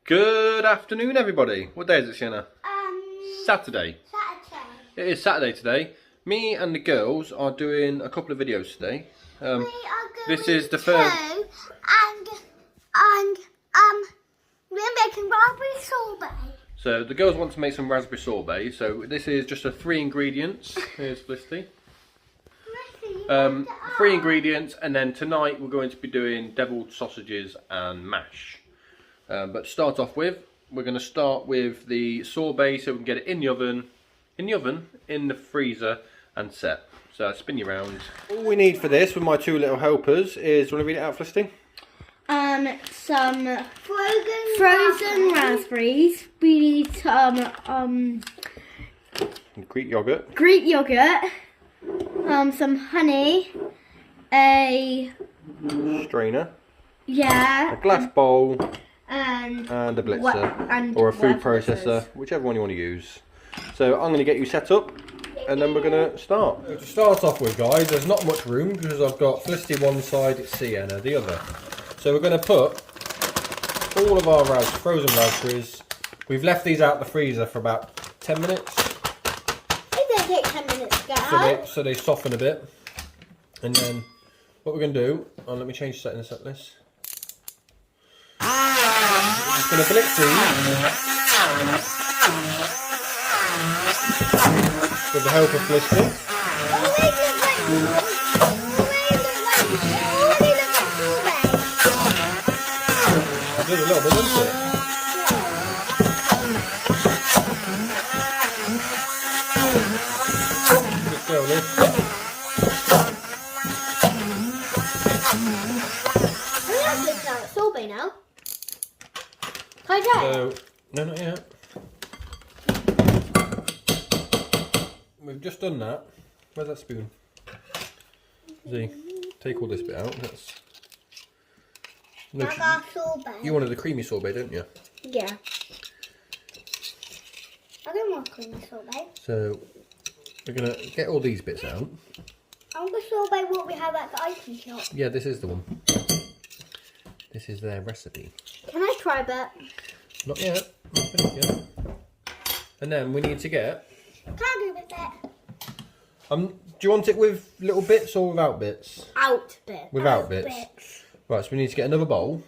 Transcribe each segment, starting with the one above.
Good afternoon, everybody. What day is it, Sienna? Saturday. It is Saturday today. Me and the girls are doing a couple of videos today. This is the first. And we're making raspberry sorbet. So the girls want to make some raspberry sorbet. So this is just a 3 ingredients. Here's Felicity. 3 ingredients, and then tonight we're going to be doing deviled sausages and mash. But to start off with, we're going to start with the sorbet so we can get it in the oven, in the freezer and set. So spin you round. All we need for this with my 2 little helpers is, do you want to read it out, Felicity? Some frozen raspberries. We need some Greek yogurt. Some honey, a Strainer. Yeah. A glass bowl. And a blitzer. Or a food processor, whichever one you want to use. So I'm going to get you set up and then we're going to start. So to start off with, guys, there's not much room because I've got Felicity one side, it's Sienna the other. So we're going to put all of our frozen raspberries. We've left these out the freezer for about 10 minutes. It does take 10 minutes, guys. So they soften a bit. And then what we're going to do, let me change the setting of the set list. I'm just going to blitz these with the help of Felicity. It does a little bit, doesn't it? Just go, Liz. I'm going to sorbet now. Can I try it? No, not yet. We've just done that. Where's that spoon? See, take all this bit out. That's... No, sorbet. you wanted the creamy sorbet, didn't you? Yeah. I don't want creamy sorbet. So we're gonna get all these bits out. I want the sorbet what we have at the ice cream shop. Yeah, this is the one. This is their recipe. Can I try that? Not yet. Not finished yet. And then we need to get. Can I do with that? Do you want it with little bits or without bits? Out bits. Without bits. Right, so we need to get another bowl.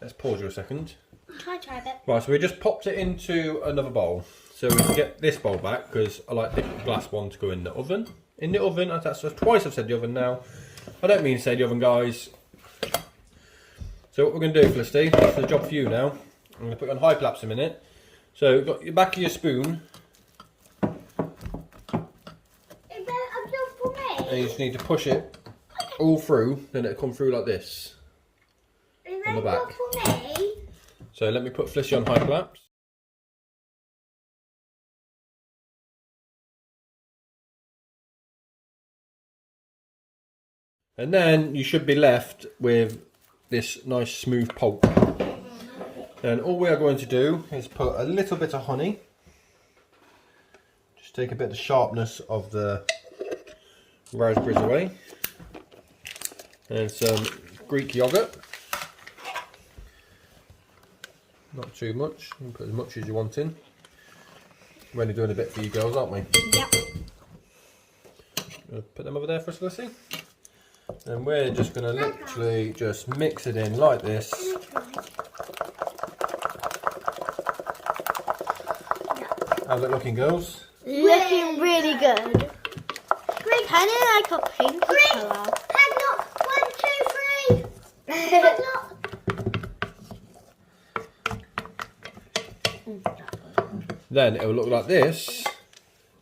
Let's pause you a second. Can I try a bit? Right, so we just popped it into another bowl. So we can get this bowl back because I like the glass one to go in the oven. In the oven, that's twice I've said the oven now. I don't mean to say the oven, guys. So what we're going to do, Felicity, that's the job for you now. I'm going to put you on high flaps a minute. So you've got your back of your spoon. Is that a job for me? And you just need to push it all through, then it'll come through like this. Is on the that a job back. for me? So let me put Felicity on high flaps. And then you should be left with this nice smooth pulp. And all we are going to do is put a little bit of honey. Just take a bit of the sharpness of the raspberries away. And some Greek yogurt. Not too much. You can put as much as you want in. We're only doing a bit for you girls, aren't we? Yep. Put them over there for us, Lucy. And we're just going to literally just mix it in like this. How's it looking, girls? Looking really good. Kind of like a pink colour. Hang on, 1, 2, 3. Hang on. Then it will look like this.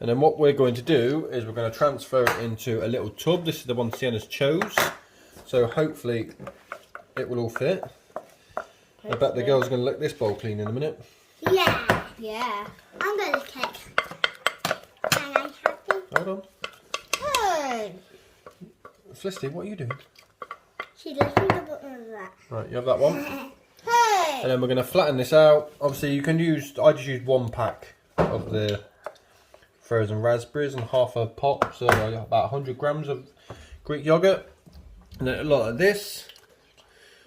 And then what we're going to do is we're going to transfer it into a little tub. This is the one Sienna's chose. So hopefully it will all fit. I bet the girls are going to lick this bowl clean in a minute. Yeah. Yeah. I'm going to take. Can I have it? Hold on. Hey. Felicity, what are you doing? She's lifting the bottom of that. Right, you have that one. Hey. And then we're going to flatten this out. Obviously you can use, I just used 1 pack of the frozen raspberries and half a pot, so about 100 grams of Greek yogurt. And then a lot like this.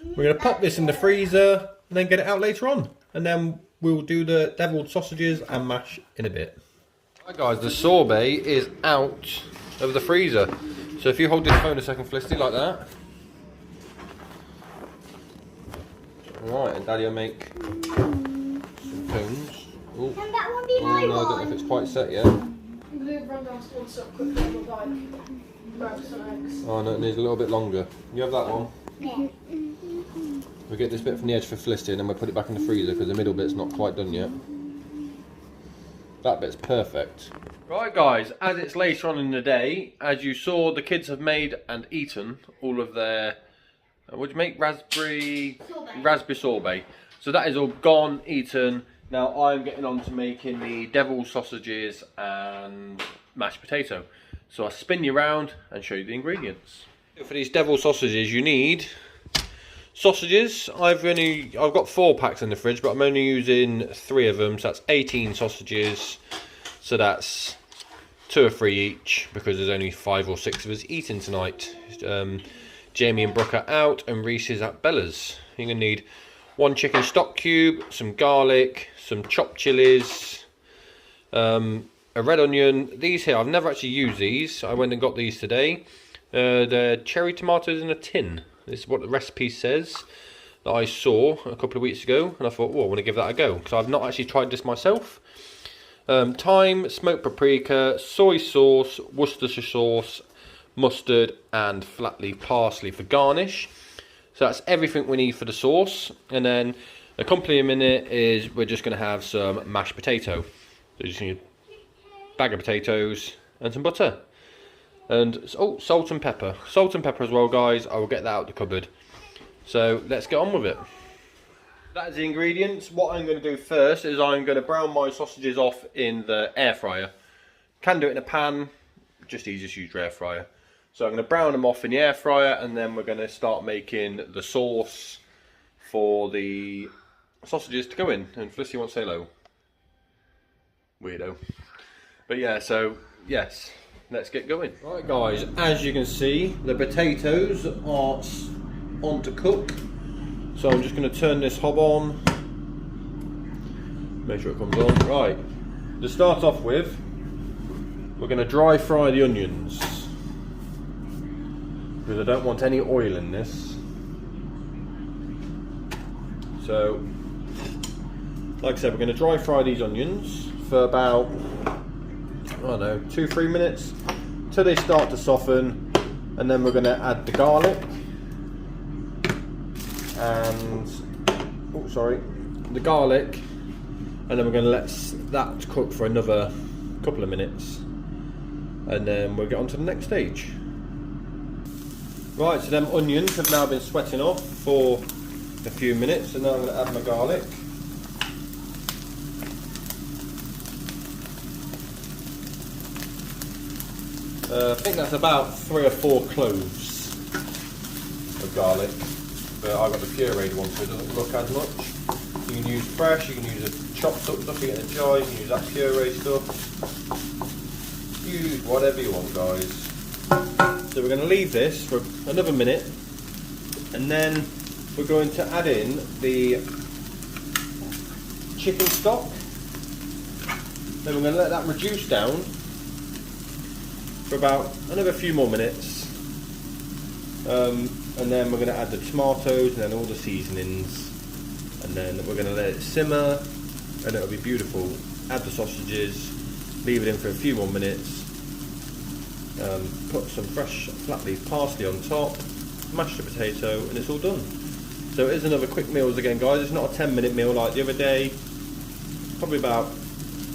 We're going to pop this in the freezer and then get it out later on. And then we'll do the deviled sausages and mash in a bit. Right guys, the sorbet is out of the freezer. So if you hold this phone a second, Felicity, like that. Right, and Daddy will make some cones. Ooh. Can that one be my no, I one? don't know if it's quite set yet. I'm going to run downstairs quickly on my bike, grab some eggs. Oh no, it needs a little bit longer. You have that one. Yeah. We'll get this bit from the edge for Felicity and then we'll put it back in the freezer because the middle bit's not quite done yet. That bit's perfect. Right guys, as it's later on in the day, as you saw, the kids have made and eaten all of their, what'd you make? Raspberry sorbet. So that is all gone, eaten. Now I'm getting on to making the deviled sausages and mashed potato. So I'll spin you around and show you the ingredients. For these deviled sausages you need sausages. I've got 4 packs in the fridge, but I'm only using 3 of them, so that's 18 sausages. So that's 2 or 3 each because there's only 5 or 6 of us eating tonight. Jamie and Brooke are out and Reese is at Bella's. You're gonna need 1 chicken stock cube, some garlic, some chopped chilies, a red onion. These here, I've never actually used these. I went and got these today. They're cherry tomatoes in a tin. This is what the recipe says that I saw a couple of weeks ago, and I thought, oh, I want to give that a go because I've not actually tried this myself. Thyme, smoked paprika, soy sauce, Worcestershire sauce, mustard, and flat leaf parsley for garnish. So that's everything we need for the sauce, and then accompanying it is we're just going to have some mashed potato. So you just need a bag of potatoes and some butter. And oh, salt and pepper. Salt and pepper as well, guys. I will get that out the cupboard. So let's get on with it. That is the ingredients. What I'm going to do first is I'm going to brown my sausages off in the air fryer. Can do it in a pan, just easiest use your air fryer. So I'm going to brown them off in the air fryer, and then we're going to start making the sauce for the sausages to go in. And Felicity wants to say hello. Weirdo. But yeah, so yes. Let's get going. Right guys, as you can see, the potatoes are on to cook. So I'm just going to turn this hob on. Make sure it comes on. Right, to start off with, we're going to dry fry the onions. Because I don't want any oil in this. So, like I said, we're going to dry fry these onions for about, I don't know, 2-3 minutes till they start to soften, and then we're going to add the garlic and the garlic, and then we're going to let that cook for another couple of minutes, and then we'll get on to the next stage. Right, so them onions have now been sweating off for a few minutes, and now I'm going to add my garlic. I think that's about 3 or 4 cloves of garlic, but I got the pureed one so it doesn't look as much. You can use fresh, you can use a chopped up stuff you get in a jar, you can use that pureed stuff. Use whatever you want, guys. So we're going to leave this for another minute, and then we're going to add in the chicken stock. Then we're going to let that reduce down for about another few more minutes, and then we're going to add the tomatoes and then all the seasonings, and then we're going to let it simmer, and it'll be beautiful. Add the sausages, leave it in for a few more minutes, put some fresh flat leaf parsley on top, mash the potato, and it's all done. So it is another quick meals again, guys. It's not a 10-minute meal like the other day. Probably about,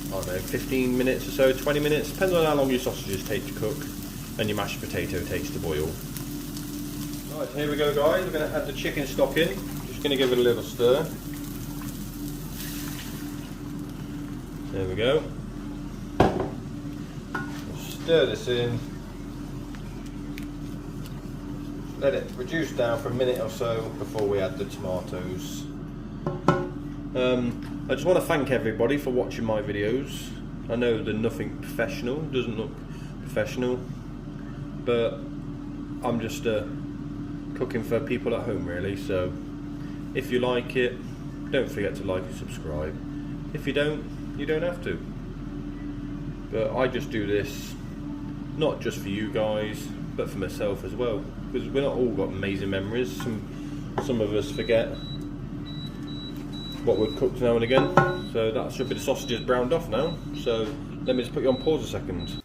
I don't know, 15 minutes or so, 20 minutes, depends on how long your sausages take to cook and your mashed potato takes to boil. Right, here we go, guys. We're going to add the chicken stock in. Just going to give it a little stir. There we go. Stir this in. Let it reduce down for a minute or so before we add the tomatoes. I just want to thank everybody for watching my videos. I know they're nothing professional, doesn't look professional, but I'm just cooking for people at home really, so if you like it, don't forget to like and subscribe. If you don't, you don't have to. But I just do this not just for you guys, but for myself as well, because we're not all got amazing memories. Some of us forget what we've cooked now and again. So that should be the sausages browned off now. So let me just put you on pause a second.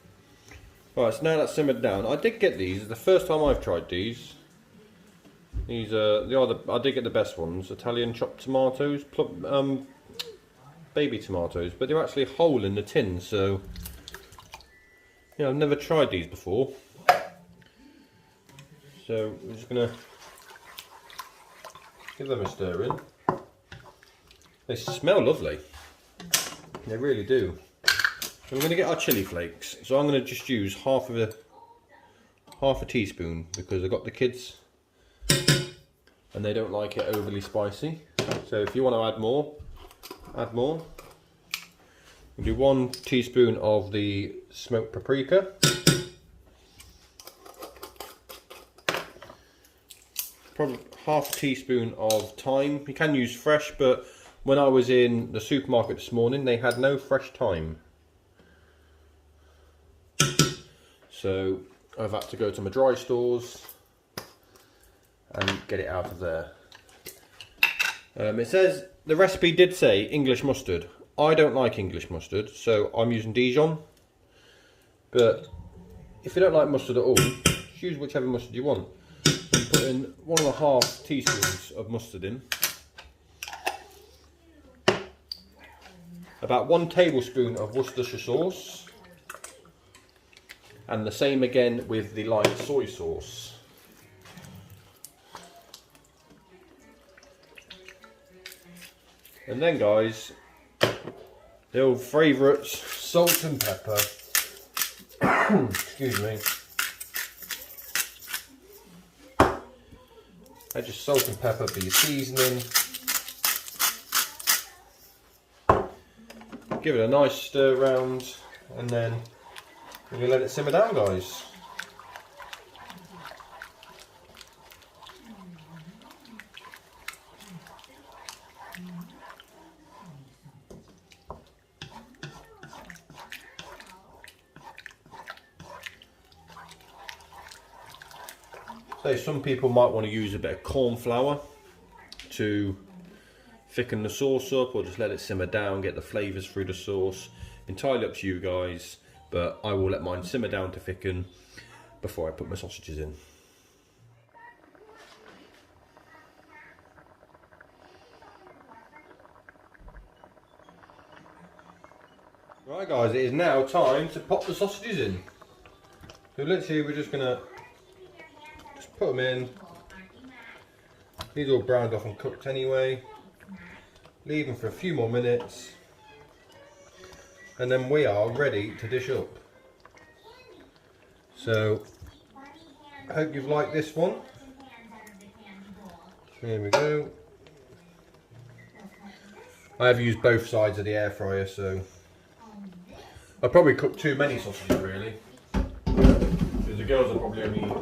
Right, so now that's simmered down. I did get these. It's the first time I've tried these. These I did get the best ones. Italian chopped tomatoes, baby tomatoes, but they're actually whole in the tin. So yeah, I've never tried these before. So we're just gonna give them a stir in. They smell lovely. They really do. So we're going to get our chili flakes. So I'm going to just use half a teaspoon because I've got the kids and they don't like it overly spicy. So if you want to add more, add more. We'll do 1 teaspoon of the smoked paprika. Probably half a teaspoon of thyme. You can use fresh, but when I was in the supermarket this morning, they had no fresh thyme. So I've had to go to my dry stores and get it out of there. It says, the recipe did say English mustard. I don't like English mustard, so I'm using Dijon. But if you don't like mustard at all, just use whichever mustard you want. I'm putting 1.5 teaspoons of mustard in. About 1 tablespoon of Worcestershire sauce. And the same again with the light soy sauce. And then guys, the old favourites, salt and pepper. Excuse me. Add just salt and pepper for your seasoning. Give it a nice stir round, and then we're going to let it simmer down, guys. So some people might want to use a bit of corn flour to thicken the sauce up, or just let it simmer down, get the flavours through the sauce. Entirely up to you guys, but I will let mine simmer down to thicken before I put my sausages in. Right guys, it is now time to pop the sausages in. So literally we're just gonna put them in. These are all browned off and cooked anyway. Leave them for a few more minutes, and then we are ready to dish up. So I hope you've liked this one. Here we go. I have used both sides of the air fryer, so I probably cooked too many sausages really, because the girls will probably only eat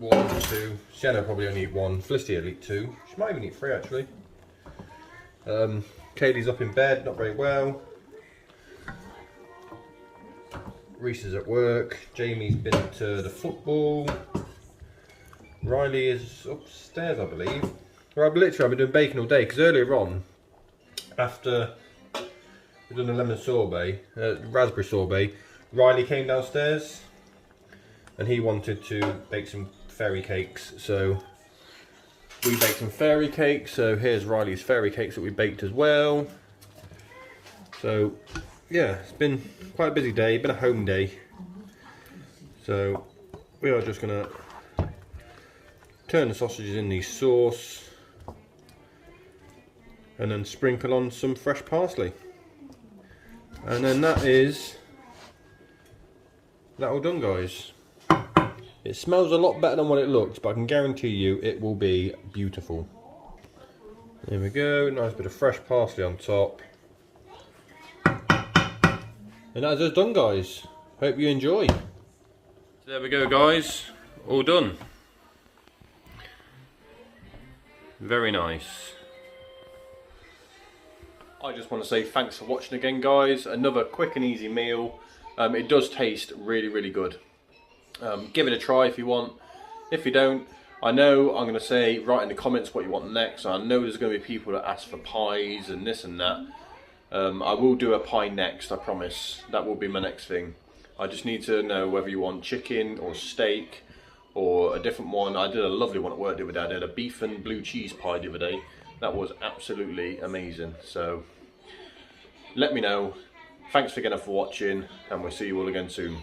1 or 2. Sienna will probably only eat 1. Felicity will eat 2. She might even eat 3 actually. Kaylee's up in bed, not very well. Reese is at work. Jamie's been to the football. Riley is upstairs, I believe. Well, I've been doing bacon all day, because earlier on, after we've done a lemon sorbet, raspberry sorbet, Riley came downstairs and he wanted to bake some fairy cakes, so we baked some fairy cakes. So here's Riley's fairy cakes that we baked as well. So yeah, it's been quite a busy day, been a home day. So we are just gonna turn the sausages in the sauce and then sprinkle on some fresh parsley. And then that all done, guys. It smells a lot better than what it looks, but I can guarantee you it will be beautiful. There we go, nice bit of fresh parsley on top. And that's us done, guys. Hope you enjoy. So there we go, guys, all done. Very nice. I just want to say thanks for watching again, guys. Another quick and easy meal. It does taste really, really good. Give it a try if you want. If you don't, I know I'm going to say write in the comments what you want next. I know there's going to be people that ask for pies and this and that. I will do a pie next, I promise. That will be my next thing. I just need to know whether you want chicken or steak or a different one. I did a lovely one at work the other day. I did a beef and blue cheese pie the other day. That was absolutely amazing. So let me know. Thanks again for watching, and we'll see you all again soon.